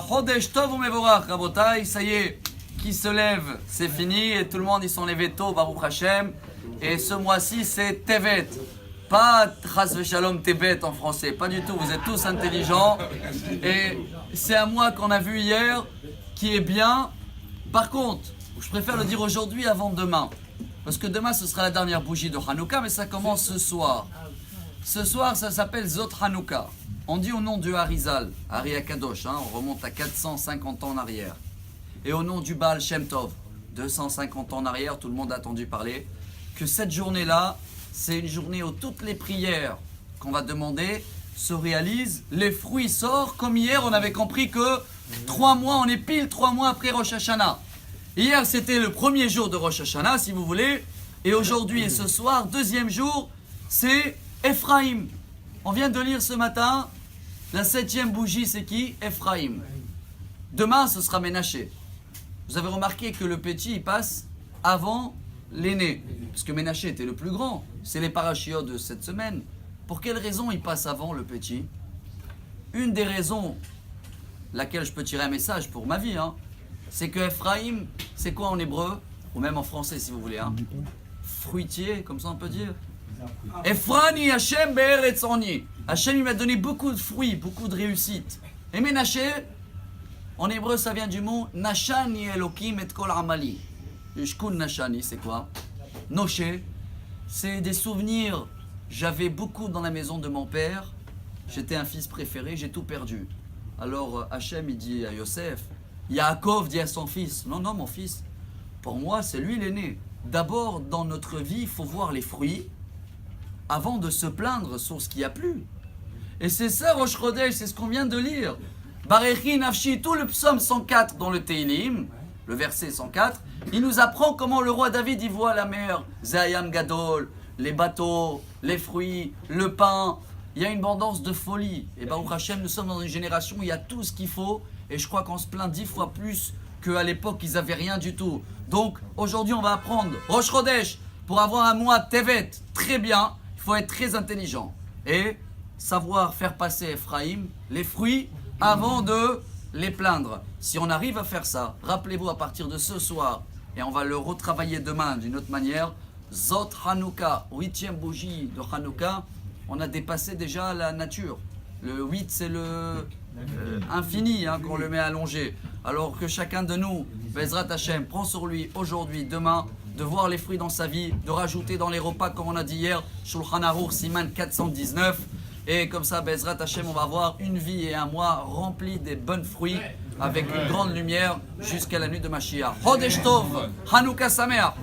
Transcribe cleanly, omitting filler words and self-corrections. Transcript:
Chodesh Tov u'Mevorach, Rabotai, ça y est, qui se lève, c'est fini, et tout le monde, ils sont levés tôt, Baruch Hashem, et ce mois-ci, c'est Tevet, pas Chas Veshalom Tebet en français, pas du tout, vous êtes tous intelligents, et c'est un mois qu'on a vu hier, qui est bien. Par contre, je préfère le dire aujourd'hui avant demain, parce que demain, ce sera la dernière bougie de Hanouka, mais ça commence ce soir. Ce soir, ça s'appelle Zot Hanouka. On dit au nom du Harizal, Ari Akadosh, on remonte à 450 ans en arrière. Et au nom du Baal Shem Tov, 250 ans en arrière, tout le monde a entendu parler, que cette journée-là, c'est une journée où toutes les prières qu'on va demander se réalisent, les fruits sortent, comme hier, on avait compris que 3 mois, on est pile 3 mois après Rosh Hashanah. Hier, c'était le premier jour de Rosh Hashanah, si vous voulez, et aujourd'hui et ce soir, deuxième jour, c'est Ephraim. On vient de lire ce matin, la 7e bougie, c'est qui? Ephraim. Demain, ce sera Ménaché. Vous avez remarqué que le petit, il passe avant l'aîné. Parce que Ménaché était le plus grand. C'est les parachiotes de cette semaine. Pour quelle raison il passe avant le petit? Une des raisons, laquelle je peux tirer un message pour ma vie, c'est que Ephraim, c'est quoi en hébreu? Ou même en français si vous voulez. Fruitier, comme ça on peut dire. Ephrani Hashem be'eretz oni. Hashem il m'a donné beaucoup de fruits, beaucoup de réussite. Et Ménaché, en hébreu ça vient du mot Nashani Elokim et kol amali. Shkun Nashani, c'est quoi? Noché, c'est des souvenirs. J'avais beaucoup dans la maison de mon père. J'étais un fils préféré, j'ai tout perdu. Alors Hashem il dit à Yosef, Yaakov dit à son fils, non mon fils, pour moi c'est lui l'aîné. D'abord dans notre vie il faut voir les fruits avant de se plaindre sur ce qu'il n'y a plus. Et c'est ça Rosh Chodesh, c'est ce qu'on vient de lire. Barechi Nafshi, tout le psaume 104 dans le Teilim, le verset 104, il nous apprend comment le roi David y voit la mer, Zayam Gadol, les bateaux, les fruits, le pain. Il y a une abondance de folie. Et Baruch Hashem, nous sommes dans une génération où il y a tout ce qu'il faut. Et je crois qu'on se plaint 10 fois plus qu'à l'époque, ils n'avaient rien du tout. Donc, aujourd'hui, on va apprendre Rosh Chodesh. Pour avoir un mois Tevet très bien, il faut être très intelligent. Et savoir faire passer Ephraim, les fruits, avant de les plaindre. Si on arrive à faire ça, rappelez-vous à partir de ce soir, et on va le retravailler demain d'une autre manière, Zot Hanouka, 8e bougie de Hanouka, on a dépassé déjà la nature. Le 8, c'est le infini, qu'on le met allongé. Alors que chacun de nous, Bezrat Hashem, prend sur lui aujourd'hui, demain, de voir les fruits dans sa vie, de rajouter dans les repas, comme on a dit hier, Shulchan Aruch, Siman 419. Et comme ça, Bezrat Hashem, on va avoir une vie et un mois remplis des bons fruits, avec une grande lumière, jusqu'à la nuit de Mashiach. Chodesh Tov, Hanouka Sameach.